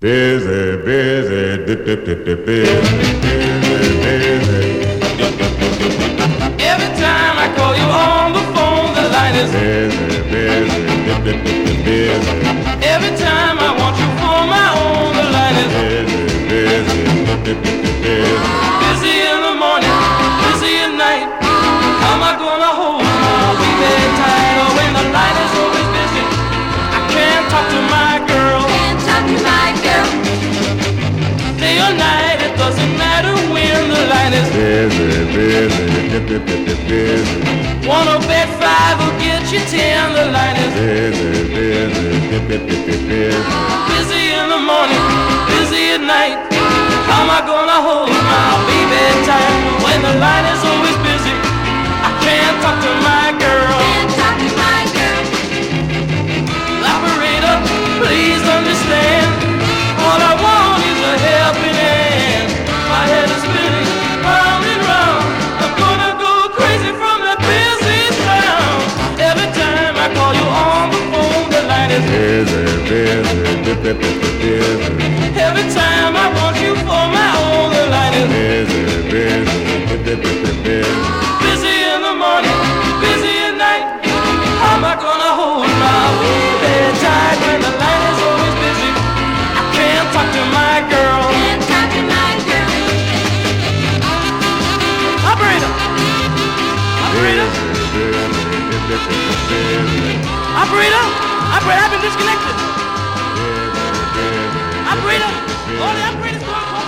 Busy, busy, busy, busy. Every time I call you on the phone, the line is busy, busy, busy. Every time I want you for my own, the line is busy, busy. Busy in the morning, busy at night. How am I gonna hold my baby tight? Oh, when the line is always busy, I can't talk to my girl. Day or night, it doesn't matter when the line is busy, busy. Wanna bet 5 will get you 10, the line is busy in the morning, busy at night. How am I gonna hold my baby tight when the line is always busy? I can't talk to my girl. Operator, please understand. All I want is a helping hand. My head is spinning round and round. I'm gonna go crazy from that busy sound. Every time I call you on the phone, the line is busy. Every time I want you for my own, the line is busy in the morning, busy at night. How am I gonna hold my baby tight when the line is always busy? I can't talk to my girl. Operator! Operator! Operator! Operator, I've been disconnected. Operator! All the operators going